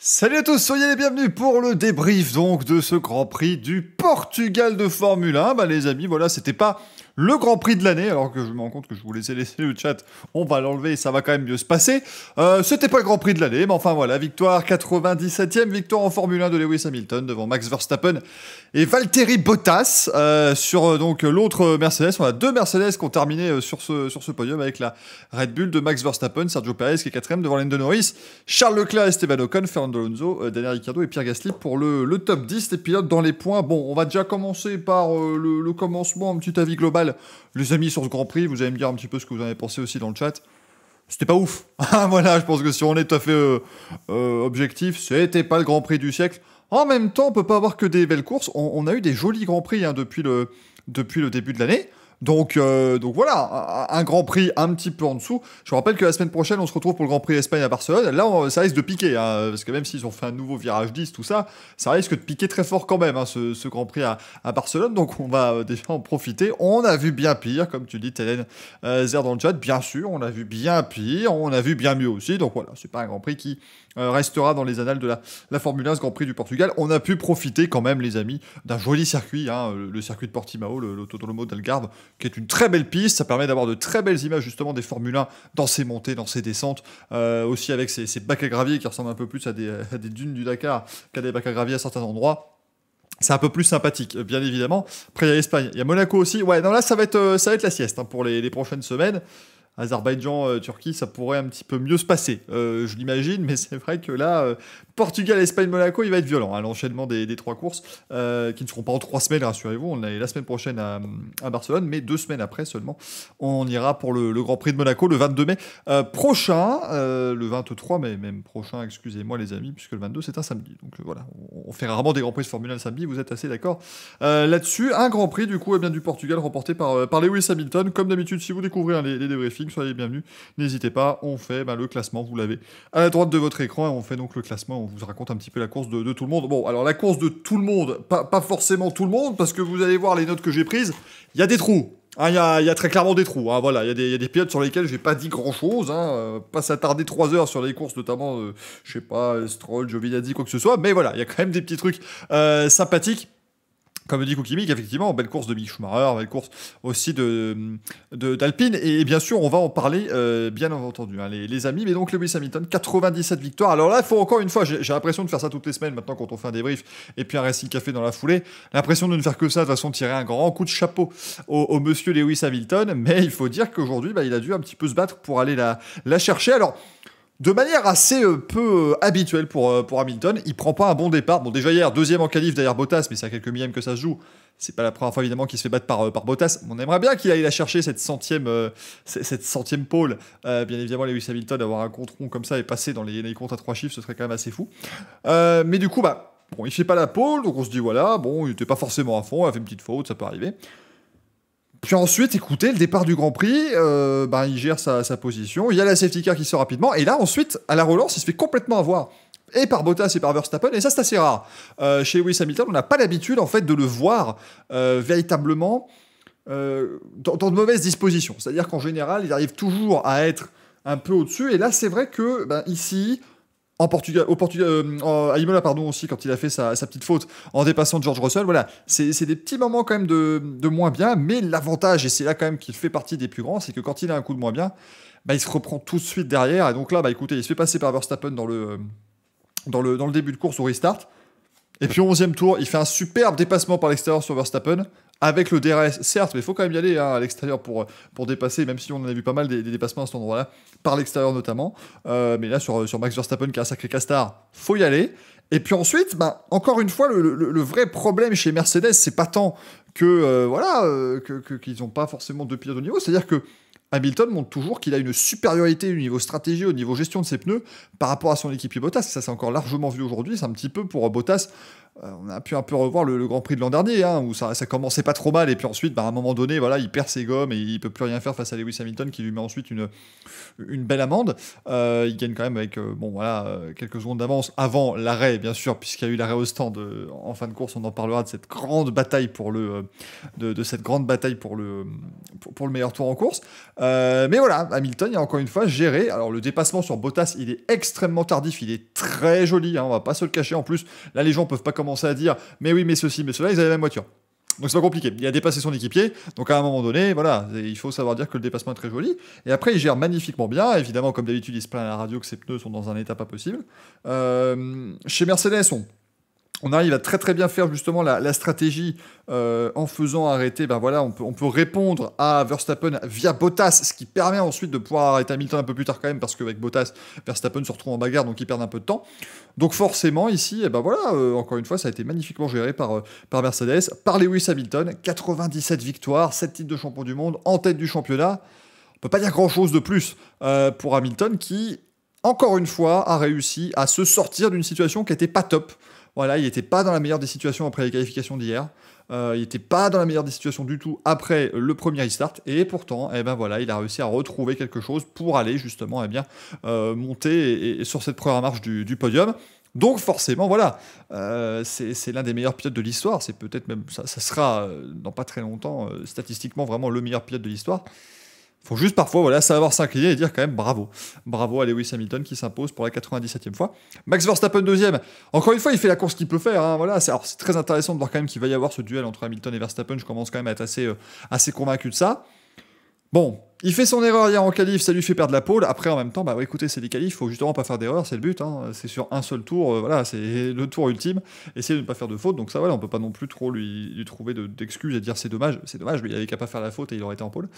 Salut à tous, soyez les bienvenus pour le débrief donc de ce Grand Prix du Portugal de Formule 1. Bah les amis, voilà, c'était pas le Grand Prix de l'année, alors que je me rends compte que je vous laissais le chat, on va l'enlever et ça va quand même mieux se passer. C'était pas le Grand Prix de l'année, mais enfin voilà, victoire 97e, victoire en Formule 1 de Lewis Hamilton devant Max Verstappen et Valtteri Bottas sur donc l'autre Mercedes. On a deux Mercedes qui ont terminé sur ce podium avec la Red Bull de Max Verstappen, Sergio Perez qui est 4ème devant Lando Norris, Charles Leclerc, Esteban Ocon, Fernando Alonso, Daniel Ricciardo et Pierre Gasly pour le top 10 des pilotes dans les points. Bon, on va déjà commencer par le commencement, un petit avis global. Les amis, sur ce Grand Prix, vous allez me dire un petit peu ce que vous en avez pensé aussi dans le chat. C'était pas ouf. Voilà, je pense que si on est tout à fait objectif, c'était pas le Grand Prix du siècle. En même temps, on peut pas avoir que des belles courses. On a eu des jolis Grands Prix depuis le début de l'année. Donc voilà, un Grand Prix un petit peu en dessous. Je vous rappelle que la semaine prochaine, on se retrouve pour le Grand Prix Espagne à Barcelone. Là, ça risque de piquer, hein, parce que même s'ils ont fait un nouveau virage 10, tout ça, ça risque de piquer très fort quand même, hein, ce Grand Prix à Barcelone. Donc on va déjà en profiter. On a vu bien pire, comme tu dis, Hélène Zer dans le chat. Bien sûr, on a vu bien pire, on a vu bien mieux aussi. Donc voilà, c'est pas un Grand Prix qui restera dans les annales de la Formule 1, ce Grand Prix du Portugal. On a pu profiter quand même, les amis, d'un joli circuit, hein, le circuit de Portimao, l'Autódromo d'Algarve, qui est une très belle piste. Ça permet d'avoir de très belles images justement des Formule 1 dans ses montées, dans ses descentes, aussi avec ces bacs à gravier qui ressemblent un peu plus à des dunes du Dakar qu'à des bacs à gravier à certains endroits. C'est un peu plus sympathique, bien évidemment. Après, il y a l'Espagne, il y a Monaco aussi. Ouais, non, là, ça va être la sieste, hein, pour les prochaines semaines. Azerbaïdjan, Turquie, ça pourrait un petit peu mieux se passer, je l'imagine, mais c'est vrai que là, Portugal, Espagne, Monaco, il va être violent, hein, l'enchaînement des trois courses, qui ne seront pas en 3 semaines, rassurez-vous, on est la semaine prochaine à Barcelone, mais 2 semaines après seulement, on ira pour le Grand Prix de Monaco le 22 mai prochain, le 23 mai même prochain, excusez-moi les amis, puisque le 22 c'est un samedi, donc voilà, on fait rarement des Grands Prix de Formule 1 le samedi, vous êtes assez d'accord là-dessus. Un Grand Prix du coup, bien, du Portugal remporté par Lewis Hamilton, comme d'habitude, si vous découvrez les débriefings, soyez les bienvenus, n'hésitez pas, on fait le classement, vous l'avez à la droite de votre écran, et on fait donc le classement, on vous raconte un petit peu la course de tout le monde. Bon, alors la course de tout le monde, pas forcément tout le monde, parce que vous allez voir les notes que j'ai prises, il y a des trous. Il y a très clairement des trous, hein, voilà, il y a des pilotes sur lesquels j'ai pas dit grand chose, hein, pas s'attarder 3 heures sur les courses, notamment, je sais pas, Stroll, Giovinazzi, quoi que ce soit, mais voilà, il y a quand même des petits trucs sympathiques. Comme dit Koukimik, effectivement, belle course de Mick Schumacher, belle course aussi d'Alpine, et bien sûr, on va en parler, bien entendu, hein, les amis. Mais donc, Lewis Hamilton, 97 victoires. Alors là, il faut encore une fois, j'ai l'impression de faire ça toutes les semaines maintenant quand on fait un débrief, et puis un Racing Café dans la foulée, l'impression de ne faire que ça, de toute façon, tirer un grand coup de chapeau au monsieur Lewis Hamilton, mais il faut dire qu'aujourd'hui, il a dû un petit peu se battre pour aller la chercher. Alors, de manière assez peu habituelle pour Hamilton, il prend pas un bon départ. Bon, déjà hier, deuxième en qualif derrière Bottas, mais c'est à quelques millièmes que ça se joue. C'est pas la première fois évidemment qu'il se fait battre par Bottas. On aimerait bien qu'il aille la chercher cette centième pole. Bien évidemment, Lewis Hamilton, avoir un compte rond comme ça et passer dans les comptes à 3 chiffres, ce serait quand même assez fou. Mais du coup, bon, il fait pas la pole, donc on se dit voilà, bon, il était pas forcément à fond, il a fait une petite faute, ça peut arriver. Puis ensuite, écoutez, le départ du Grand Prix, il gère sa position, il y a la safety car qui sort rapidement, et là ensuite, à la relance, il se fait complètement avoir, et par Bottas et par Verstappen, et ça c'est assez rare. Chez Lewis Hamilton, on n'a pas l'habitude en fait de le voir véritablement dans de mauvaises dispositions. C'est-à-dire qu'en général, il arrive toujours à être un peu au-dessus, et là c'est vrai que ici... À Imola, pardon, aussi, quand il a fait sa petite faute en dépassant George Russell, voilà, c'est des petits moments quand même de moins bien, mais l'avantage, et c'est là quand même qu'il fait partie des plus grands, c'est que quand il a un coup de moins bien, il se reprend tout de suite derrière, et donc là, écoutez, il se fait passer par Verstappen dans le début de course au restart, et puis au 11e tour, il fait un superbe dépassement par l'extérieur sur Verstappen, avec le DRS, certes, mais il faut quand même y aller à l'extérieur pour dépasser, même si on en a vu pas mal des dépassements à cet endroit-là, par l'extérieur notamment. Mais là, sur Max Verstappen, qui a un sacré castard, faut y aller. Et puis ensuite, encore une fois, le vrai problème chez Mercedes, c'est pas tant que qu'ils n'ont pas forcément deux pilotes au niveau, c'est-à-dire que Hamilton montre toujours qu'il a une supériorité au niveau stratégie, au niveau gestion de ses pneus, par rapport à son équipier Bottas. Ça, c'est encore largement vu aujourd'hui. C'est un petit peu pour Bottas. on a pu un peu revoir le Grand Prix de l'an dernier, hein, où ça commençait pas trop mal, et puis ensuite, bah, à un moment donné, voilà, il perd ses gommes et il peut plus rien faire face à Lewis Hamilton, qui lui met ensuite une belle amende. Il gagne quand même avec quelques secondes d'avance avant l'arrêt, bien sûr, puisqu'il y a eu l'arrêt au stand en fin de course. On en parlera de cette grande bataille pour pour le meilleur tour en course. Mais voilà, Hamilton, il a encore une fois géré. Alors le dépassement sur Bottas, il est extrêmement tardif, il est très joli, hein, on va pas se le cacher. En plus, là, les gens peuvent pas commencer à dire mais oui, mais ceci, mais cela, ils avaient la même voiture. Donc c'est pas compliqué. Il a dépassé son équipier. Donc à un moment donné, voilà, il faut savoir dire que le dépassement est très joli. Et après, il gère magnifiquement bien. Évidemment, comme d'habitude, il se plaint à la radio que ses pneus sont dans un état pas possible. Chez Mercedes, on arrive à très très bien faire justement la stratégie en faisant arrêter. Ben voilà, on peut répondre à Verstappen via Bottas, ce qui permet ensuite de pouvoir arrêter Hamilton un peu plus tard quand même, parce qu'avec Bottas, Verstappen se retrouve en bagarre, donc ils perdent un peu de temps. Donc forcément ici, et ben voilà, encore une fois, ça a été magnifiquement géré par Mercedes, par Lewis Hamilton, 97 victoires, 7 titres de champion du monde, en tête du championnat. On peut pas dire grand chose de plus pour Hamilton, qui encore une fois a réussi à se sortir d'une situation qui n'était pas top. Voilà, il n'était pas dans la meilleure des situations après les qualifications d'hier. Il n'était pas dans la meilleure des situations du tout après le premier restart. Et pourtant, eh ben voilà, il a réussi à retrouver quelque chose pour aller justement monter sur cette première marche du podium. Donc forcément, voilà, c'est l'un des meilleurs pilotes de l'histoire. C'est peut-être même, ça sera dans pas très longtemps, statistiquement vraiment le meilleur pilote de l'histoire. Faut juste parfois savoir s'incliner et dire quand même bravo. Bravo à Lewis Hamilton qui s'impose pour la 97e fois. Max Verstappen deuxième. Encore une fois, il fait la course qu'il peut faire. Hein, voilà. C'est très intéressant de voir quand même qu'il va y avoir ce duel entre Hamilton et Verstappen. Je commence quand même à être assez convaincu de ça. Bon, il fait son erreur hier en qualif, ça lui fait perdre la pole. Après, en même temps, écoutez, c'est des qualifs, faut justement pas faire d'erreur, c'est le but. Hein. C'est sur un seul tour, voilà, c'est le tour ultime. Essayer de ne pas faire de faute, donc ça, voilà, on peut pas non plus trop lui trouver d'excuses et dire c'est dommage, mais il avait qu'à pas faire la faute et il aurait été en pole.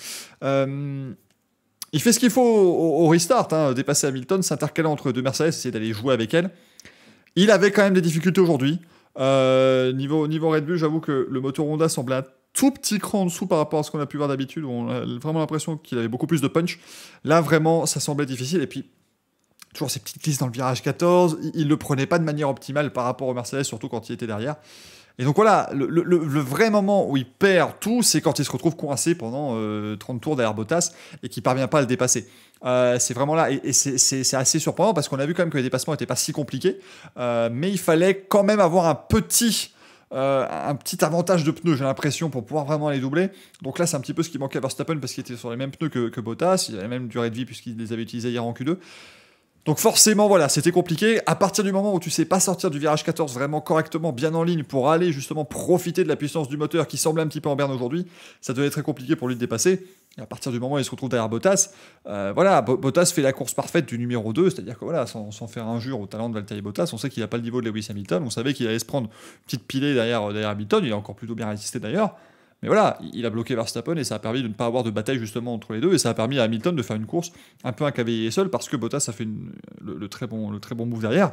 Il fait ce qu'il faut au restart, hein, dépasser Hamilton, s'intercaler entre deux Mercedes, essayer d'aller jouer avec elle. Il avait quand même des difficultés aujourd'hui. Niveau Red Bull, j'avoue que le moteur Honda semblait un tout petit cran en dessous par rapport à ce qu'on a pu voir d'habitude, où on a vraiment l'impression qu'il avait beaucoup plus de punch. Là, vraiment, ça semblait difficile. Et puis, toujours ces petites glisses dans le virage 14, il le prenait pas de manière optimale par rapport au Mercedes, surtout quand il était derrière. Et donc voilà, le vrai moment où il perd tout, c'est quand il se retrouve coincé pendant 30 tours derrière Bottas et qu'il parvient pas à le dépasser. C'est vraiment là, et c'est assez surprenant parce qu'on a vu quand même que les dépassements n'étaient pas si compliqués, mais il fallait quand même avoir un petit avantage de pneus, j'ai l'impression, pour pouvoir vraiment les doubler. Donc là, c'est un petit peu ce qui manquait à Verstappen parce qu'il était sur les mêmes pneus que Bottas, il avait même durée de vie puisqu'il les avait utilisés hier en Q2. Donc forcément, voilà, c'était compliqué. À partir du moment où tu sais pas sortir du virage 14 vraiment correctement, bien en ligne, pour aller justement profiter de la puissance du moteur qui semble un petit peu en berne aujourd'hui, ça devait être très compliqué pour lui de dépasser. Et à partir du moment où il se retrouve derrière Bottas, Bottas fait la course parfaite du numéro 2, c'est-à-dire que voilà, sans faire injure au talent de Valtteri Bottas, on sait qu'il n'a pas le niveau de Lewis Hamilton, on savait qu'il allait se prendre une petite pilée derrière Hamilton, il a encore plutôt bien résisté d'ailleurs. Mais voilà, il a bloqué Verstappen et ça a permis de ne pas avoir de bataille justement entre les deux, et ça a permis à Hamilton de faire une course un peu incavalier seul parce que Bottas a fait le très bon move derrière.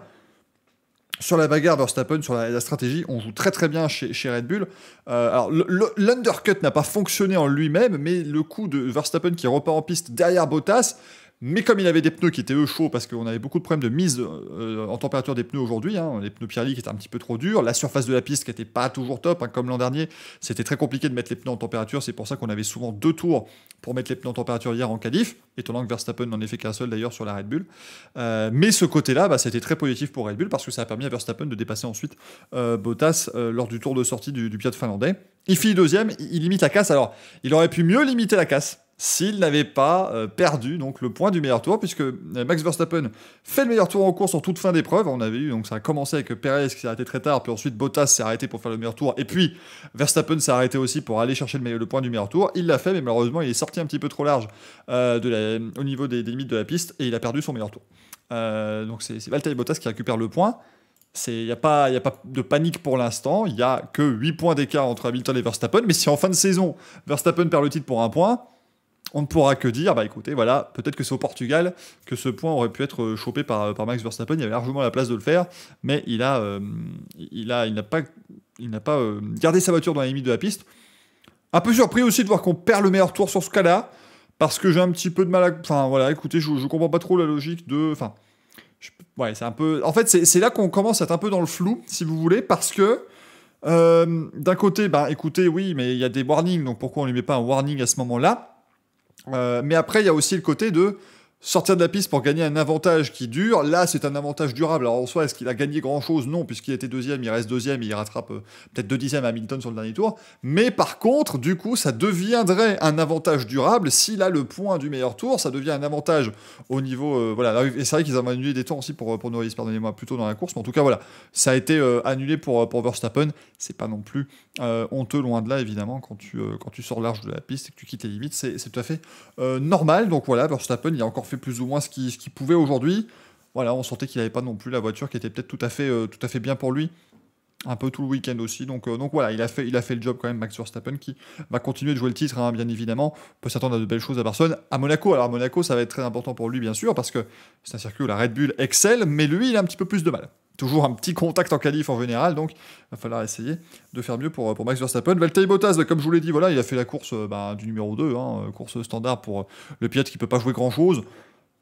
Sur la bagarre Verstappen, sur la stratégie, on joue très très bien chez Red Bull. Alors l'undercut n'a pas fonctionné en lui-même, mais le coup de Verstappen qui repart en piste derrière Bottas, mais comme il avait des pneus qui étaient eux chauds, parce qu'on avait beaucoup de problèmes de mise en température des pneus aujourd'hui, hein, les pneus Pirelli qui étaient un petit peu trop durs, la surface de la piste qui n'était pas toujours top, hein, comme l'an dernier, c'était très compliqué de mettre les pneus en température, c'est pour ça qu'on avait souvent 2 tours pour mettre les pneus en température hier en qualif, étonnant que Verstappen n'en ait fait qu'un seul d'ailleurs sur la Red Bull. Mais ce côté-là, c'était très positif pour Red Bull, parce que ça a permis à Verstappen de dépasser ensuite Bottas lors du tour de sortie du pilote finlandais. Il finit deuxième, il limite la casse, alors il aurait pu mieux limiter la casse, s'il n'avait pas perdu donc le point du meilleur tour, puisque Max Verstappen fait le meilleur tour en course en toute fin d'épreuve. On avait eu, donc ça a commencé avec Perez qui s'est arrêté très tard, puis ensuite Bottas s'est arrêté pour faire le meilleur tour, et puis Verstappen s'est arrêté aussi pour aller chercher le point du meilleur tour. Il l'a fait, mais malheureusement il est sorti un petit peu trop large au niveau des limites de la piste, et il a perdu son meilleur tour. Donc c'est Valtteri Bottas qui récupère le point. Il n'y a pas de panique pour l'instant, il n'y a que 8 points d'écart entre Hamilton et Verstappen, mais si en fin de saison Verstappen perd le titre pour un point, on ne pourra que dire, écoutez, voilà, peut-être que c'est au Portugal que ce point aurait pu être chopé par Max Verstappen. Il avait largement la place de le faire, mais il n'a pas gardé sa voiture dans la limite de la piste. Un peu surpris aussi de voir qu'on perd le meilleur tour sur ce cas-là, parce que j'ai un petit peu de mal à... Enfin, voilà, écoutez, je comprends pas trop la logique de... Enfin, Ouais, c'est un peu... En fait, c'est là qu'on commence à être un peu dans le flou, si vous voulez, parce que d'un côté, bah écoutez, oui, mais il y a des warnings, donc pourquoi on lui met pas un warning à ce moment-là? Mais après, il y a aussi le côté de sortir de la piste pour gagner un avantage qui dure. Là, c'est un avantage durable. Alors en soi, est-ce qu'il a gagné grand-chose? Non, puisqu'il était deuxième, il reste deuxième, il rattrape peut-être 2 dixièmes à Hamilton sur le dernier tour. Mais par contre, du coup, ça deviendrait un avantage durable. S'il a le point du meilleur tour, ça devient un avantage au niveau... voilà, et c'est vrai qu'ils avaient annulé des temps aussi pour Norris, pardonnez-moi, plutôt dans la course. Mais en tout cas, voilà, ça a été annulé pour Verstappen. C'est pas non plus honteux, loin de là, évidemment, quand tu sors large de la piste et que tu quittes les limites. C'est tout à fait normal. Donc voilà, Verstappen, il a encore fait plus ou moins ce qu'il pouvait aujourd'hui. Voilà, on sentait qu'il n'avait pas non plus la voiture qui était peut-être tout à fait bien pour lui. Un peu tout le week-end aussi. Donc voilà, il a fait le job quand même, Max Verstappen, qui va continuer de jouer le titre, hein, bien évidemment. On peut s'attendre à de belles choses à Barcelone. À Monaco, alors à Monaco, ça va être très important pour lui, bien sûr, parce que c'est un circuit où la Red Bull excelle, mais lui, il a un petit peu plus de mal. Toujours un petit contact en qualif en général, donc il va falloir essayer de faire mieux pour Max Verstappen. Valtteri Bottas, comme je vous l'ai dit, voilà, il a fait la course du numéro 2, hein, course standard pour le pilote qui peut pas jouer grand-chose.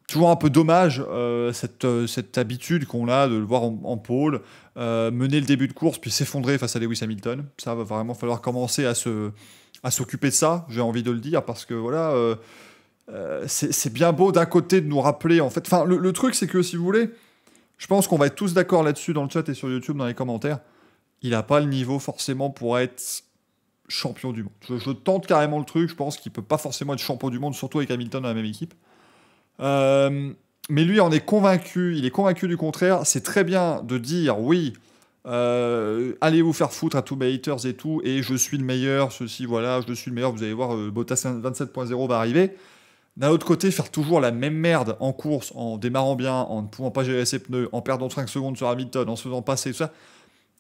Toujours un peu dommage cette habitude qu'on a de le voir en pôle, mener le début de course puis s'effondrer face à Lewis Hamilton. Ça va vraiment falloir commencer à s'occuper de ça, j'ai envie de le dire, parce que voilà, c'est bien beau d'un côté de nous rappeler, en fait. Enfin, le truc, c'est que si vous voulez, je pense qu'on va être tous d'accord là-dessus dans le chat et sur YouTube, dans les commentaires. Il n'a pas le niveau forcément pour être champion du monde. Je tente carrément le truc, je pense qu'il peut pas forcément être champion du monde, surtout avec Hamilton dans la même équipe. Mais lui en est convaincu, il est convaincu du contraire. C'est très bien de dire oui, allez vous faire foutre à tous mes haters et tout, et je suis le meilleur, ceci, voilà, je suis le meilleur, vous allez voir, Bottas 27.0 va arriver. D'un autre côté, faire toujours la même merde en course, en démarrant bien, en ne pouvant pas gérer ses pneus, en perdant 5 secondes sur Hamilton, en se faisant passer, tout ça,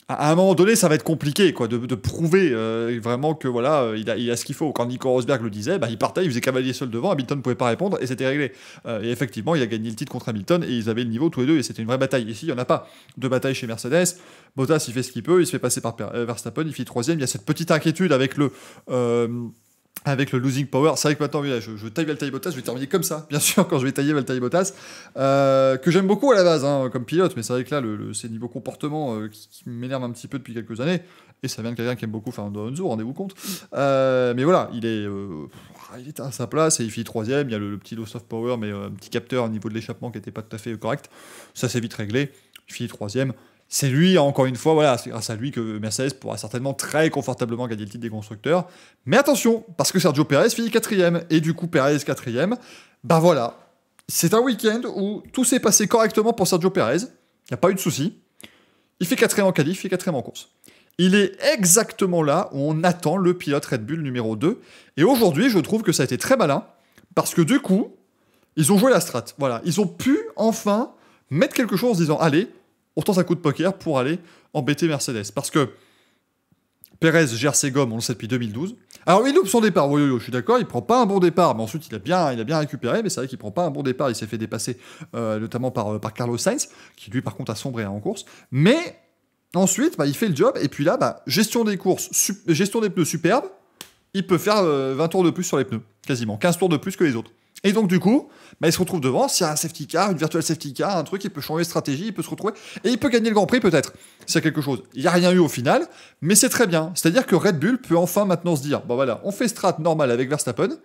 à un moment donné, ça va être compliqué, quoi, de prouver vraiment que voilà, il a ce qu'il faut. Quand Nico Rosberg le disait, bah, il partait, il faisait cavalier seul devant, Hamilton ne pouvait pas répondre et c'était réglé. Et effectivement, il a gagné le titre contre Hamilton et ils avaient le niveau tous les deux et c'était une vraie bataille. Ici, il n'y en a pas de bataille chez Mercedes. Bottas, il fait ce qu'il peut, il se fait passer par Verstappen, il fait troisième. Il y a cette petite inquiétude avec le losing power. C'est vrai que maintenant, oui, là, je taille Valtteri Bottas, je vais terminer comme ça, bien sûr, quand je vais tailler Valtteri Bottas, que j'aime beaucoup à la base, hein, comme pilote, mais c'est vrai que là, c'est niveau comportement qui m'énerve un petit peu depuis quelques années, et ça vient de quelqu'un qui aime beaucoup Fernando Alonso, rendez-vous compte. Mais voilà, il est à sa place, et il finit troisième, il y a le petit loss of power, mais un petit capteur au niveau de l'échappement qui n'était pas tout à fait correct, ça s'est vite réglé, il finit troisième. C'est lui, encore une fois, voilà, c'est grâce à lui que Mercedes pourra certainement très confortablement gagner le titre des constructeurs. Mais attention, parce que Sergio Pérez finit quatrième, et du coup Pérez quatrième, bah voilà, c'est un week-end où tout s'est passé correctement pour Sergio Pérez, il n'y a pas eu de souci, il fait quatrième en qualif, il fait quatrième en course. Il est exactement là où on attend le pilote Red Bull numéro 2, et aujourd'hui je trouve que ça a été très malin, parce que du coup, ils ont joué la strat, voilà, ils ont pu enfin mettre quelque chose en se disant, allez, on tente un coup de poker pour aller embêter Mercedes. Parce que Pérez gère ses gommes, on le sait depuis 2012. Alors il loupe son départ, oui, je suis d'accord, il prend pas un bon départ, mais ensuite il a bien récupéré, mais c'est vrai qu'il prend pas un bon départ, il s'est fait dépasser notamment par Carlos Sainz, qui lui par contre a sombré en course. Mais ensuite, il fait le job, et puis là, gestion des courses, gestion des pneus superbe, il peut faire 20 tours de plus sur les pneus, quasiment, 15 tours de plus que les autres. Et donc du coup, il se retrouve devant, s'il y a un safety car, une virtual safety car, un truc, il peut changer de stratégie, il peut se retrouver, et il peut gagner le Grand Prix peut-être, s'il y a quelque chose. Il n'y a rien eu au final, mais c'est très bien. C'est-à-dire que Red Bull peut enfin maintenant se dire, bon voilà, on fait strat normal avec Verstappen,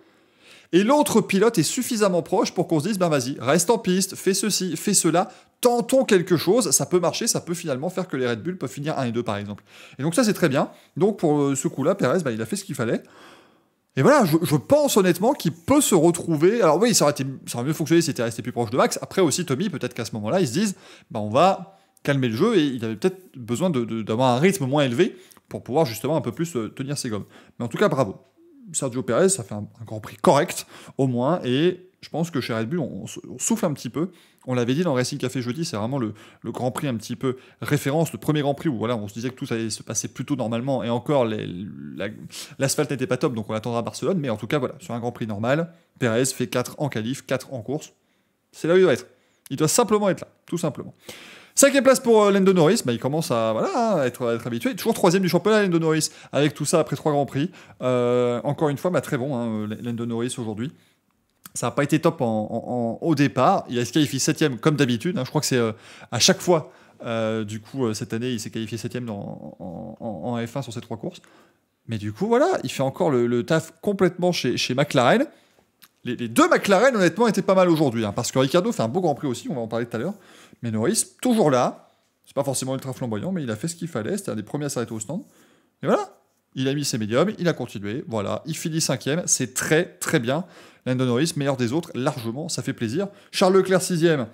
et l'autre pilote est suffisamment proche pour qu'on se dise, vas-y, reste en piste, fais ceci, fais cela, tentons quelque chose, ça peut marcher, ça peut finalement faire que les Red Bull peuvent finir 1 et 2 par exemple. Et donc ça c'est très bien. Donc pour ce coup-là, Pérez, il a fait ce qu'il fallait. Et voilà, je pense honnêtement qu'il peut se retrouver. Alors oui, ça aurait mieux fonctionné s'il était resté plus proche de Max. Après aussi, Tommy, peut-être qu'à ce moment-là, ils se disent, on va calmer le jeu et il avait peut-être besoin d'avoir un rythme moins élevé pour pouvoir justement un peu plus tenir ses gommes. Mais en tout cas, bravo. Sergio Pérez, ça fait un Grand Prix correct, au moins, et je pense que chez Red Bull, on souffle un petit peu. On l'avait dit dans Racing Café jeudi, c'est vraiment le Grand Prix un petit peu référence, le premier Grand Prix où voilà, on se disait que tout allait se passer plutôt normalement, et encore, l'asphalte n'était pas top, donc on attendra Barcelone, mais en tout cas, voilà, sur un Grand Prix normal, Pérez fait 4 en qualif, 4 en course. C'est là où il doit être. Il doit simplement être là, tout simplement. 5e place pour Lando Norris, il commence à être habitué. Toujours 3e du championnat, Lando Norris, avec tout ça après 3 Grands Prix. Encore une fois, très bon, Lando Norris aujourd'hui. Ça n'a pas été top au départ. Il a se qualifié 7ème comme d'habitude. Hein. Je crois que c'est à chaque fois. Du coup, cette année, il s'est qualifié 7ème en F1 sur ces 3 courses. Mais du coup, voilà, il fait encore le taf complètement chez McLaren. Les deux McLaren, honnêtement, étaient pas mal aujourd'hui. Hein, parce que Ricciardo fait un beau Grand Prix aussi, on va en parler tout à l'heure. Mais Norris, toujours là. C'est pas forcément ultra flamboyant, mais il a fait ce qu'il fallait. C'était un des premiers à s'arrêter au stand. Et voilà, il a mis ses médiums, il a continué. Voilà, il finit 5ème. C'est très, très bien. Lando Norris, meilleur des autres, largement, ça fait plaisir. Charles Leclerc, 6ème.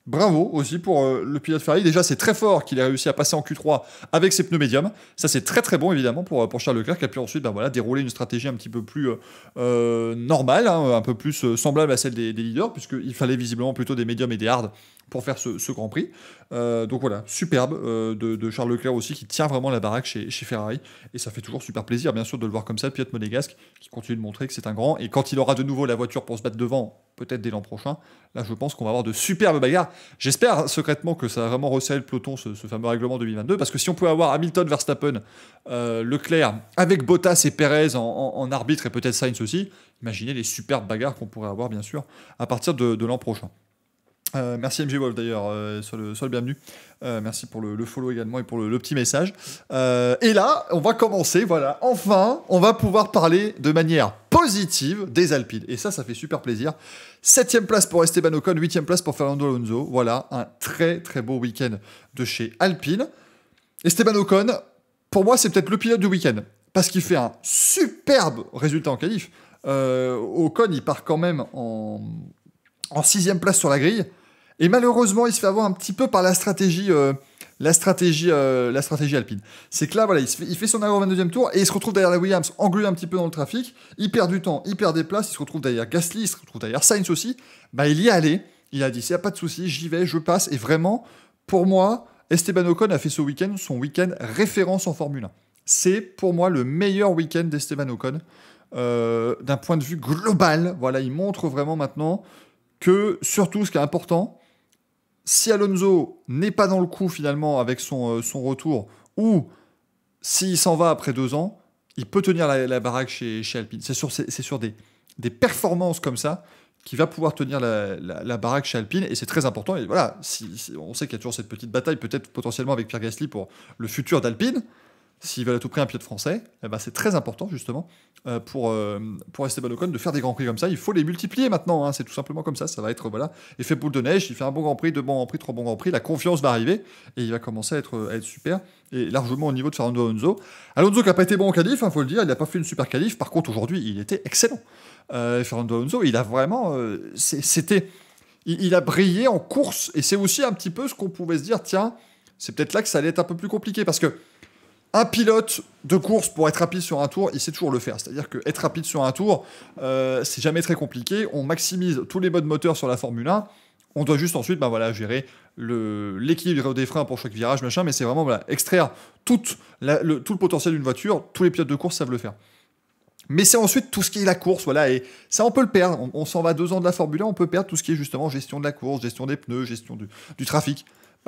Bravo aussi pour le pilote Ferrari. Déjà, c'est très fort qu'il ait réussi à passer en Q3 avec ses pneus médiums. Ça, c'est très très bon, évidemment, pour Charles Leclerc, qui a pu ensuite dérouler une stratégie un petit peu plus normale, hein, un peu plus semblable à celle des leaders, puisqu'il fallait visiblement plutôt des médiums et des hards pour faire ce Grand Prix. Donc voilà, superbe de Charles Leclerc aussi, qui tient vraiment la baraque chez Ferrari. Et ça fait toujours super plaisir, bien sûr, de le voir comme ça, le pilote monégasque, qui continue de montrer que c'est un grand. Et quand il aura de nouveau la voiture pour se battre devant, peut-être dès l'an prochain, là, je pense qu'on va avoir de superbes bagarres. J'espère secrètement que ça va vraiment resserrer le peloton, ce fameux règlement 2022, parce que si on pouvait avoir Hamilton, Verstappen, Leclerc, avec Bottas et Perez en arbitre, et peut-être Sainz aussi, imaginez les superbes bagarres qu'on pourrait avoir, bien sûr, à partir de l'an prochain. Merci MG Wolf d'ailleurs, sois le bienvenu. Merci pour le follow également et pour le petit message. Et là, on va commencer, voilà, enfin, on va pouvoir parler de manière positive des Alpines. Et ça fait super plaisir. 7ème place pour Esteban Ocon, 8ème place pour Fernando Alonso. Voilà, un très très beau week-end de chez Alpine. Esteban Ocon, pour moi, c'est peut-être le pilote du week-end. Parce qu'il fait un superbe résultat en qualif. Ocon, il part quand même en 6ème place sur la grille. Et malheureusement, il se fait avoir un petit peu par la stratégie Alpine. C'est que là, voilà, il fait son arrêt au 22e tour et il se retrouve derrière la Williams, englué un petit peu dans le trafic. Il perd du temps, il perd des places, il se retrouve derrière Gasly, il se retrouve derrière Sainz aussi. Il y est allé. Il a dit, s'il n'y a pas de souci, j'y vais, je passe. Et vraiment, pour moi, Esteban Ocon a fait ce week-end son week-end référence en Formule 1. C'est pour moi le meilleur week-end d'Esteban Ocon. D'un point de vue global, voilà, il montre vraiment maintenant que, surtout, ce qui est important, si Alonso n'est pas dans le coup finalement avec son retour, ou s'il s'en va après 2 ans, il peut tenir la baraque chez Alpine. C'est sur des performances comme ça qu'il va pouvoir tenir la baraque chez Alpine, et c'est très important. Et voilà, on sait qu'il y a toujours cette petite bataille, peut-être potentiellement avec Pierre Gasly pour le futur d'Alpine. S'ils veulent à tout prix un pilote français, c'est très important justement pour Esteban Ocon de faire des grands prix comme ça. Il faut les multiplier maintenant, hein, c'est tout simplement comme ça. Ça va être effet boule de neige. Il fait un bon grand prix, 2 bons grands prix, 3 bons grands prix. La confiance va arriver et il va commencer à être super et largement au niveau de Fernando Alonso. Alonso qui n'a pas été bon en qualif, faut le dire, il n'a pas fait une super qualif. Par contre aujourd'hui, il était excellent. Fernando Alonso, il a vraiment, il a brillé en course, et c'est aussi un petit peu ce qu'on pouvait se dire. Tiens, c'est peut-être là que ça allait être un peu plus compliqué parce que un pilote de course, pour être rapide sur un tour, il sait toujours le faire. C'est-à-dire qu'être rapide sur un tour, c'est jamais très compliqué. On maximise tous les modes moteurs sur la Formule 1. On doit juste ensuite gérer l'équilibre des freins pour chaque virage, machin. Mais c'est vraiment extraire tout le potentiel d'une voiture. Tous les pilotes de course savent le faire. Mais c'est ensuite tout ce qui est la course, voilà, et ça on peut le perdre. On s'en va 2 ans de la Formule 1, on peut perdre tout ce qui est justement gestion de la course, gestion des pneus, gestion du trafic.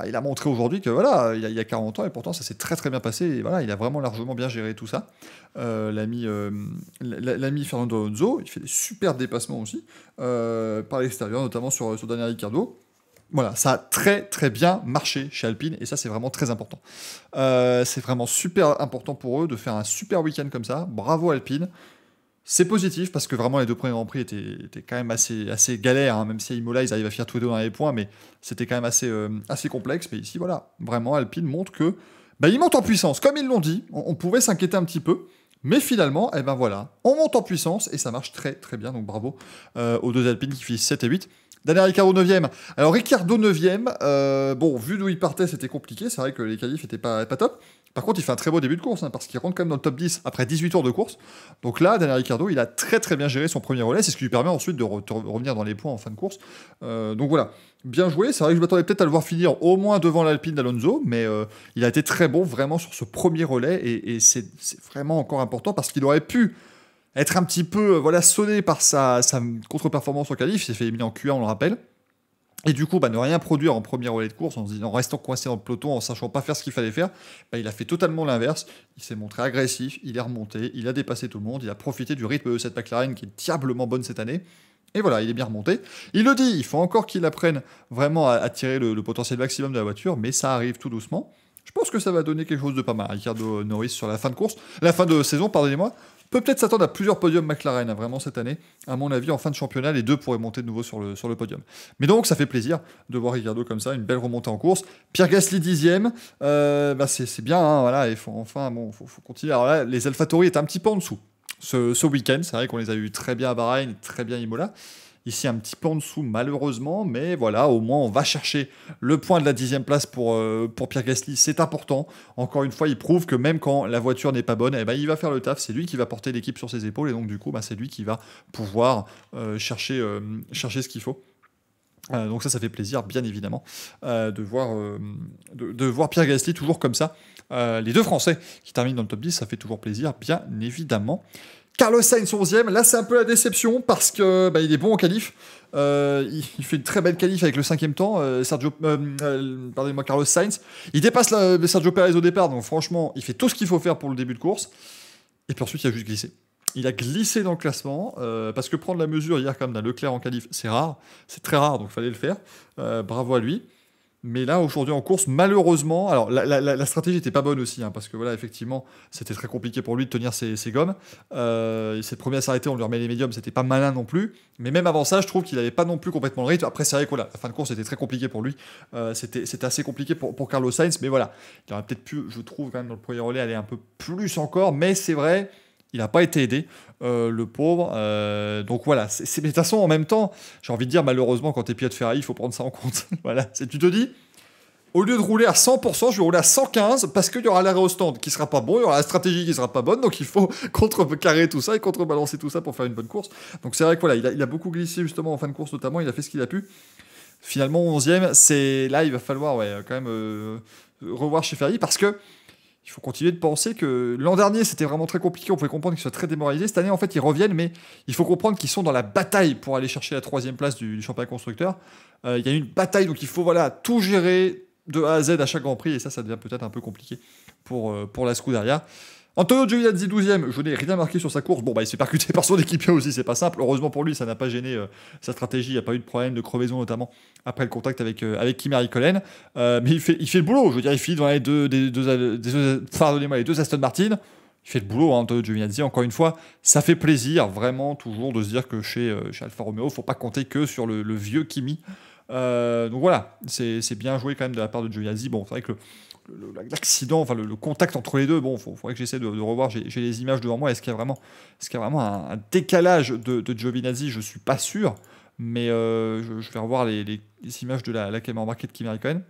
Il a montré aujourd'hui que voilà, il y a 40 ans et pourtant ça s'est très très bien passé. Et voilà, il a vraiment largement bien géré tout ça. L'ami Fernando Alonso, il fait des super dépassements aussi par l'extérieur, notamment sur Daniel Ricciardo. Voilà, ça a très très bien marché chez Alpine et ça c'est vraiment très important. C'est vraiment super important pour eux de faire un super week-end comme ça. Bravo Alpine. C'est positif parce que vraiment les 2 premiers Grands Prix étaient quand même assez galères, hein, même si à Imola ils arrivent à faire tous les 2 dans les points, mais c'était quand même assez complexe. Mais ici voilà, vraiment Alpine montre que ils montent en puissance, comme ils l'ont dit. On pouvait s'inquiéter un petit peu, mais finalement, voilà, on monte en puissance et ça marche très très bien. Donc bravo aux 2 Alpines qui finissent 7 et 8. Daniel Ricciardo 9ème. Alors Ricciardo 9ème, vu d'où il partait, c'était compliqué. C'est vrai que les qualifs n'étaient pas top. Par contre, il fait un très beau début de course, hein, parce qu'il rentre quand même dans le top 10 après 18 tours de course. Donc là, Daniel Ricciardo, il a très très bien géré son premier relais. C'est ce qui lui permet ensuite de revenir dans les points en fin de course. Donc voilà, bien joué. C'est vrai que je m'attendais peut-être à le voir finir au moins devant l'Alpine d'Alonso, mais il a été très bon vraiment sur ce premier relais. Et c'est vraiment encore important parce qu'il aurait pu être un petit peu sonné par sa contre-performance en qualif. Il s'est fait éliminer en Q1, on le rappelle. Et du coup, ne rien produire en premier relais de course en restant coincé dans le peloton, en sachant pas faire ce qu'il fallait faire, il a fait totalement l'inverse. Il s'est montré agressif, il est remonté, il a dépassé tout le monde, il a profité du rythme de cette McLaren qui est diablement bonne cette année. Et voilà, il est bien remonté. Il le dit, il faut encore qu'il apprenne vraiment à tirer le potentiel maximum de la voiture, mais ça arrive tout doucement. Je pense que ça va donner quelque chose de pas mal. Ricardo Norris sur la fin de course, la fin de saison, pardonnez-moi, peut peut-être s'attendre à plusieurs podiums McLaren, hein, vraiment cette année. À mon avis, en fin de championnat, les deux pourraient monter de nouveau sur le podium. Mais donc, ça fait plaisir de voir Ricardo comme ça, une belle remontée en course. Pierre Gasly 10e, c'est bien, hein, voilà, il faut continuer. Alors là, les AlphaTauri étaient un petit peu en dessous. Ce week-end, c'est vrai qu'on les a eu très bien à Bahreïn, très bien à Imola. Ici, un petit peu en dessous, malheureusement, mais voilà, au moins, on va chercher le point de la 10e place pour Pierre Gasly. C'est important. Encore une fois, il prouve que même quand la voiture n'est pas bonne, eh ben, il va faire le taf. C'est lui qui va porter l'équipe sur ses épaules, et donc, du coup, c'est lui qui va pouvoir chercher ce qu'il faut. Donc ça fait plaisir, bien évidemment, de voir Pierre Gasly toujours comme ça. Les deux Français qui terminent dans le top 10, ça fait toujours plaisir, bien évidemment. Carlos Sainz 11e, là c'est un peu la déception parce que il est bon en qualif. Il fait une très belle qualif avec le 5e temps. Pardonnez-moi, Carlos Sainz. Il dépasse Sergio Perez au départ, donc franchement, il fait tout ce qu'il faut faire pour le début de course. Et puis ensuite, il a juste glissé. Il a glissé dans le classement, parce que prendre la mesure hier comme d'un Leclerc en qualif, c'est rare, c'est très rare, donc il fallait le faire. Bravo à lui. Mais là, aujourd'hui en course, malheureusement, alors la stratégie n'était pas bonne aussi, hein, parce que voilà, effectivement, c'était très compliqué pour lui de tenir ses gommes. C'est le premier à s'arrêter, on lui remet les médiums, c'était pas malin non plus. Mais même avant ça, je trouve qu'il n'avait pas non plus complètement le rythme. Après, c'est vrai que voilà, la fin de course était très compliqué pour lui. C'était assez compliqué pour Carlos Sainz, mais voilà, il aurait peut-être pu, je trouve, quand même, dans le premier relais, aller un peu plus encore. Mais c'est vrai, il n'a pas été aidé, le pauvre. Donc voilà, mais de toute façon, en même temps, j'ai envie de dire, malheureusement, quand t'es pilote Ferrari, il faut prendre ça en compte. Voilà, tu te dis, au lieu de rouler à 100%, je vais rouler à 115 parce qu'il y aura l'arrêt au stand qui sera pas bon, il y aura la stratégie qui sera pas bonne, donc il faut contrecarrer tout ça et contrebalancer tout ça pour faire une bonne course. Donc c'est vrai que voilà, il a beaucoup glissé justement en fin de course notamment, il a fait ce qu'il a pu. Finalement, 11e, là, il va falloir quand même revoir chez Ferrari parce que il faut continuer de penser que l'an dernier, c'était vraiment très compliqué. On pouvait comprendre qu'ils soient très démoralisés. Cette année, en fait, ils reviennent, mais il faut comprendre qu'ils sont dans la bataille pour aller chercher la 3e place du championnat constructeur. Il y a une bataille, donc il faut tout gérer de A à Z à chaque Grand Prix, et ça devient peut-être un peu compliqué pour la Scuderia. Antonio Giovinazzi 12e, je n'ai rien marqué sur sa course. Bon, il s'est percuté par son équipier aussi, c'est pas simple. Heureusement pour lui, ça n'a pas gêné sa stratégie. Il n'y a pas eu de problème de crevaison, notamment après le contact avec Kimi Räikkönen. Mais il fait le boulot. Je veux dire, il finit dans les deux Aston Martin. Il fait le boulot, Antonio Giovinazzi. Encore une fois, ça fait plaisir, vraiment, toujours, de se dire que chez Alfa Romeo, il ne faut pas compter que sur le vieux Kimi. Donc voilà, c'est bien joué quand même de la part de Giovinazzi. Bon, c'est vrai que l'accident, enfin le contact entre les deux, bon, faudrait que j'essaie de revoir. J'ai les images devant moi. Est-ce qu'il y a vraiment un décalage de Giovinazzi? Je suis pas sûr, mais je vais revoir les images de la caméra embarquée de Kimi Räikkönen.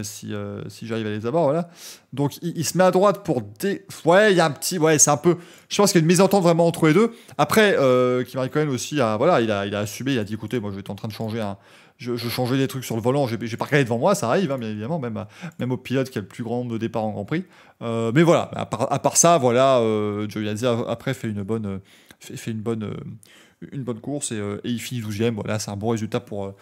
Si j'arrive à les avoir, voilà. Donc il se met à droite pour ouais, il y a un petit, ouais, c'est un peu, je pense qu'il y a une mésentente vraiment entre les deux. Après, Kimi Räikkönen aussi il a assumé, il a dit écoutez, moi je vais en train de changer je changeais des trucs sur le volant, j'ai pas regardé devant moi, ça arrive, hein, bien évidemment, même au pilote qui a le plus grand nombre de départs en Grand Prix. Mais voilà, à part ça, voilà, Giovinazzi après fait une bonne course et il finit 12e. Voilà, c'est un bon résultat pour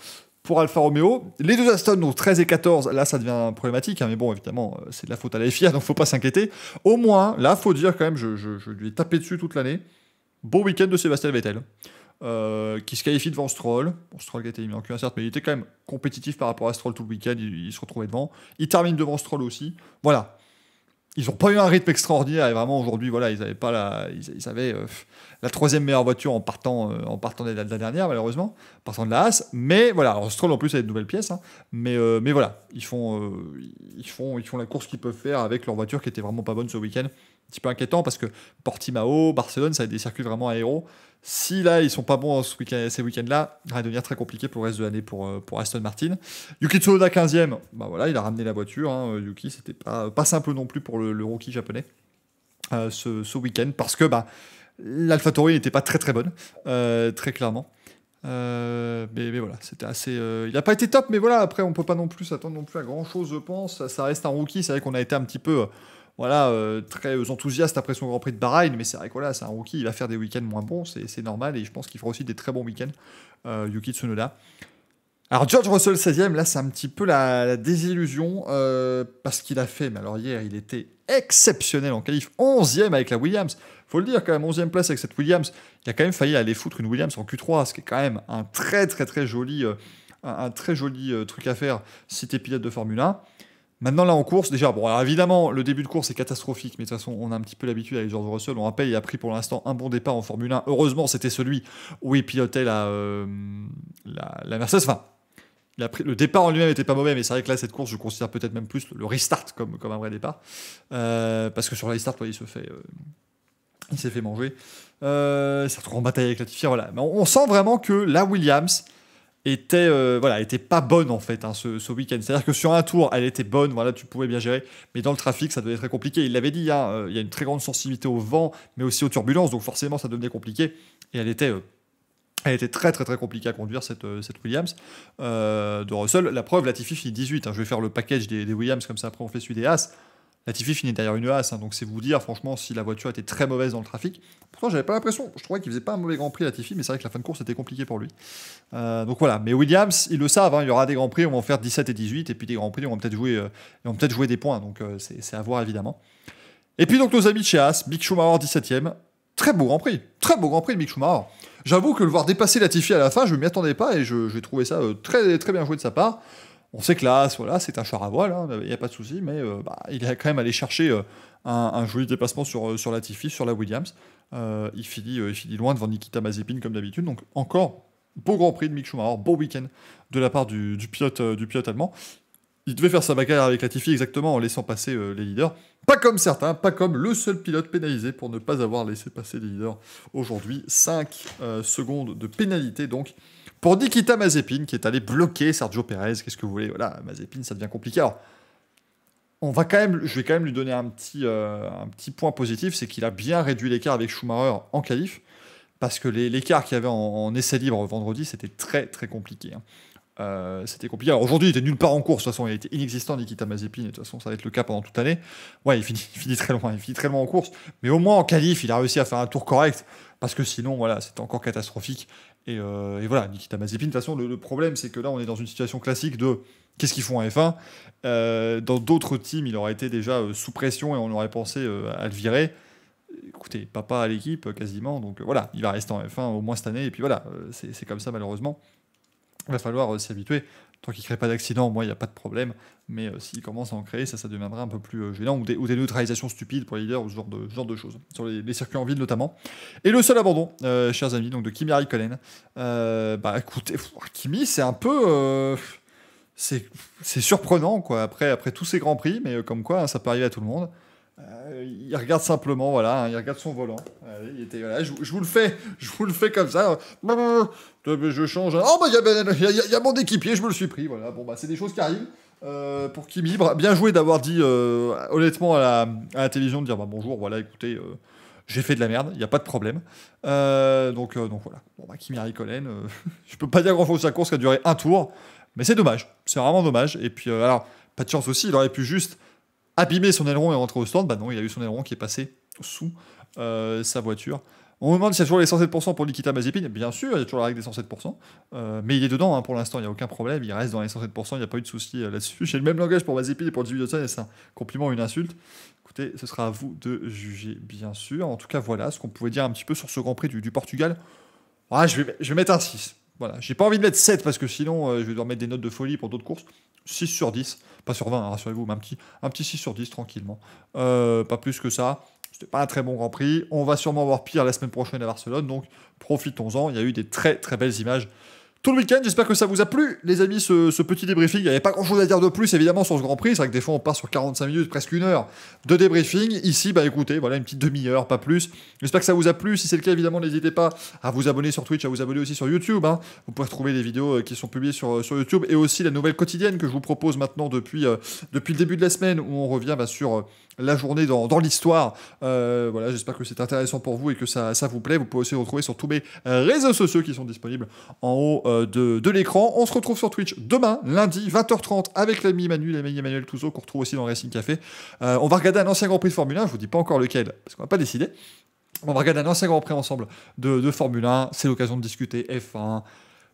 Alfa Romeo. Les deux Aston, donc 13 et 14, là ça devient problématique, hein, mais bon, évidemment, c'est de la faute à la FIA, donc faut pas s'inquiéter. Au moins, là, faut dire quand même, je lui ai tapé dessus toute l'année. Beau week-end de Sébastien Vettel, qui se qualifie devant Stroll. Bon, Stroll qui a été éliminé en Q1, certes, mais il était quand même compétitif par rapport à Stroll tout le week-end, il se retrouvait devant. Il termine devant Stroll aussi. Voilà. Ils n'ont pas eu un rythme extraordinaire et vraiment aujourd'hui, voilà, ils avaient pas ils avaient la 3e meilleure voiture en partant de la dernière, malheureusement, partant de la Haas. Mais voilà, alors Stroll en plus a de nouvelles pièces, hein, mais voilà, ils font la course qu'ils peuvent faire avec leur voiture qui était vraiment pas bonne ce week-end. Un petit peu inquiétant parce que Portimao, Barcelone, ça a des circuits vraiment aéros. Si là ils sont pas bons ces week-ends-là, ça va devenir très compliqué pour le reste de l'année pour Aston Martin. Yuki Tsunoda 15e, voilà, il a ramené la voiture. Hein, Yuki, c'était pas simple non plus pour le rookie japonais ce week-end parce que l'AlphaTauri n'était pas très très bonne, très clairement. Mais voilà, c'était assez. Il n'a pas été top, mais voilà, après on peut pas non plus s'attendre non plus à grand chose, je pense. Ça reste un rookie, c'est vrai qu'on a été un petit peu. Très enthousiaste après son Grand Prix de Bahreïn, mais c'est vrai que voilà, c'est un rookie, il va faire des week-ends moins bons, c'est normal, et je pense qu'il fera aussi des très bons week-ends, Yuki Tsunoda. Alors George Russell 16e, là c'est un petit peu la désillusion parce qu'il a fait, mais alors hier il était exceptionnel en qualif, 11e avec la Williams, faut le dire quand même, 11e place avec cette Williams, il a quand même failli aller foutre une Williams en Q3, ce qui est quand même un très très très joli, un très joli truc à faire si t'es pilote de Formule 1. Maintenant, là, en course, déjà, bon, alors évidemment, le début de course est catastrophique, mais de toute façon, on a un petit peu l'habitude avec George Russell. On rappelle, il a pris pour l'instant un bon départ en Formule 1. Heureusement, c'était celui où il pilotait la Mercedes. Enfin, le départ en lui-même n'était pas mauvais, mais c'est vrai que là, cette course, je considère peut-être même plus le restart comme un vrai départ. Parce que sur le restart, ouais, il s'est fait manger. Il s'est retrouvé en bataille avec Latifi. Voilà. Mais on sent vraiment que la Williams était pas bonne en fait ce week-end. C'est-à-dire que sur un tour, elle était bonne, voilà, tu pouvais bien gérer, mais dans le trafic, ça devenait très compliqué. Il l'avait dit, hein, il y a une très grande sensibilité au vent, mais aussi aux turbulences, donc forcément, ça devenait compliqué. Et elle était très très très compliquée à conduire cette Williams de Russell. La preuve, Latifi finit 18. Hein. Je vais faire le package des Williams comme ça, après on fait celui des As. Latifi finit derrière une As, hein, donc c'est vous dire franchement si la voiture était très mauvaise dans le trafic. Pourtant j'avais pas l'impression, je trouvais qu'il faisait pas un mauvais Grand Prix Latifi, mais c'est vrai que la fin de course était compliquée pour lui. Donc voilà, mais Williams, ils le savent, hein, il y aura des Grands Prix, on va en faire 17 et 18, et puis des Grands Prix, on va peut-être jouer des points, donc c'est à voir évidemment. Et puis donc nos amis de chez As, Mick Schumacher 17ème, très beau Grand Prix de Mick Schumacher. J'avoue que le voir dépasser Latifi à la fin, je ne m'y attendais pas, et j'ai trouvé ça très, très bien joué de sa part. On sait que là, voilà, c'est un char à voile, il n'y a pas de souci, mais il a quand même allé chercher un joli dépassement sur Latifi, sur la Williams. Il finit loin devant Nikita Mazepin comme d'habitude, donc encore beau Grand Prix de Mick Schumacher, beau week-end de la part du pilote allemand. Il devait faire sa bagarre avec Latifi exactement en laissant passer les leaders. Pas comme certains, pas comme le seul pilote pénalisé pour ne pas avoir laissé passer les leaders aujourd'hui. 5 secondes de pénalité donc pour Nikita Mazepin qui est allé bloquer Sergio Perez. Qu'est-ce que vous voulez? Voilà, Mazepin, ça devient compliqué. Alors, je vais quand même lui donner un petit point positif, c'est qu'il a bien réduit l'écart avec Schumacher en qualif, parce que l'écart qu'il y avait en essai libre vendredi, c'était très très compliqué. C'était compliqué. Alors aujourd'hui, il était nulle part en course. De toute façon, il était inexistant, Nikita Mazepin. Et de toute façon, ça va être le cas pendant toute l'année. Ouais, il finit très loin. Il finit très loin en course. Mais au moins en qualif, il a réussi à faire un tour correct. Parce que sinon, voilà, c'était encore catastrophique. Et voilà, Nikita Mazepin. De toute façon, le problème, c'est que là, on est dans une situation classique de qu'est-ce qu'ils font en F1. Dans d'autres teams, il aurait été déjà sous pression et on aurait pensé à le virer. Écoutez, papa à l'équipe quasiment. Donc voilà, il va rester en F1 au moins cette année. Et puis voilà, c'est comme ça malheureusement. Il va falloir s'y habituer. Tant qu'il ne crée pas d'accident, moi, il n'y a pas de problème. Mais s'il commence à en créer, ça deviendra un peu plus gênant. Ou des neutralisations stupides pour les leaders, ou ce genre de choses. Sur les circuits en ville, notamment. Et le seul abandon, chers amis, donc de Kimi Räikkönen. Écoutez, Kimi, c'est un peu... c'est surprenant, quoi, après tous ces Grands Prix. Mais comme quoi, hein, ça peut arriver à tout le monde. Il regarde simplement, voilà, hein, il regarde son volant. Il était, voilà, je vous le fais comme ça. Je change. Oh, il y a mon équipier, je me le suis pris. Voilà, bon, c'est des choses qui arrivent. Pour Kimi, bien joué d'avoir dit honnêtement à la télévision, de dire bonjour, voilà, écoutez, j'ai fait de la merde, il n'y a pas de problème. Donc voilà. Bon, Kimi Räikkönen, je peux pas dire grand chose sur sa course qui a duré un tour, mais c'est dommage. C'est vraiment dommage. Et puis, alors, pas de chance aussi, il aurait pu juste abîmer son aileron et rentrer au stand. Bah non, il a eu son aileron qui est passé sous sa voiture. On me demande s'il y a toujours les 107% pour Nikita Mazepin. Bien sûr, il y a toujours la règle des 107%. Mais il est dedans, hein, pour l'instant, il n'y a aucun problème. Il reste dans les 107%, il n'y a pas eu de souci là-dessus. J'ai le même langage pour Mazepin et pour Jimmy Johnson, et c'est un compliment ou une insulte. Écoutez, ce sera à vous de juger, bien sûr. En tout cas, voilà ce qu'on pouvait dire un petit peu sur ce Grand Prix du Portugal. Je vais mettre un 6. Voilà. J'ai pas envie de mettre 7 parce que sinon, je vais devoir mettre des notes de folie pour d'autres courses. 6 sur 10. Pas sur 20, hein, rassurez-vous, mais un petit 6 sur 10 tranquillement. Pas plus que ça. C'était pas un très bon Grand Prix. On va sûrement avoir pire la semaine prochaine à Barcelone, donc profitons-en. Il y a eu des très très belles images tout le week-end. J'espère que ça vous a plu, les amis, ce petit débriefing. Il n'y avait pas grand-chose à dire de plus, évidemment, sur ce Grand Prix. C'est vrai que des fois, on part sur 45 minutes, presque une heure de débriefing. Ici, écoutez, voilà, une petite demi-heure, pas plus. J'espère que ça vous a plu. Si c'est le cas, évidemment, n'hésitez pas à vous abonner sur Twitch, à vous abonner aussi sur YouTube. Hein. Vous pouvez retrouver des vidéos qui sont publiées sur YouTube et aussi la nouvelle quotidienne que je vous propose maintenant depuis le début de la semaine où on revient sur la journée dans l'histoire. Voilà, j'espère que c'est intéressant pour vous et que ça vous plaît. Vous pouvez aussi le retrouver sur tous mes réseaux sociaux qui sont disponibles en haut de l'écran. On se retrouve sur Twitch demain, lundi, 20h30, avec l'ami Emmanuel Touzeau, qu'on retrouve aussi dans le Racing Café. On va regarder un ancien Grand Prix de Formule 1, je vous dis pas encore lequel, parce qu'on n'a pas décidé. On va regarder un ancien Grand Prix ensemble de Formule 1, c'est l'occasion de discuter F1,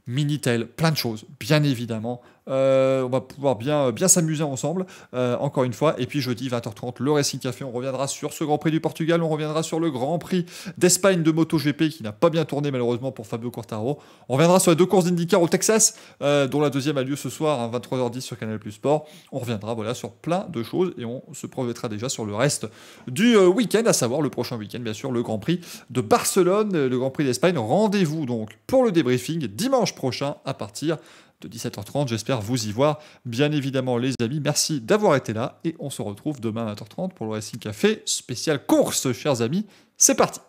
Minitel, plein de choses, bien évidemment. On va pouvoir bien s'amuser ensemble, encore une fois. Et puis jeudi 20h30, le Racing Café, on reviendra sur ce Grand Prix du Portugal, on reviendra sur le Grand Prix d'Espagne de MotoGP qui n'a pas bien tourné malheureusement pour Fabio Quartararo. On reviendra sur les 2 courses d'IndyCar au Texas, dont la deuxième a lieu ce soir à 23h10 sur Canal+ Sport. On reviendra voilà, sur plein de choses et on se projettera déjà sur le reste du week-end, à savoir le prochain week-end, bien sûr, le Grand Prix de Barcelone, le Grand Prix d'Espagne. Rendez-vous donc pour le débriefing dimanche prochain à partir de 17h30. J'espère vous y voir. Bien évidemment, les amis, merci d'avoir été là et on se retrouve demain à 20h30 pour le Racing Café spécial course, chers amis. C'est parti!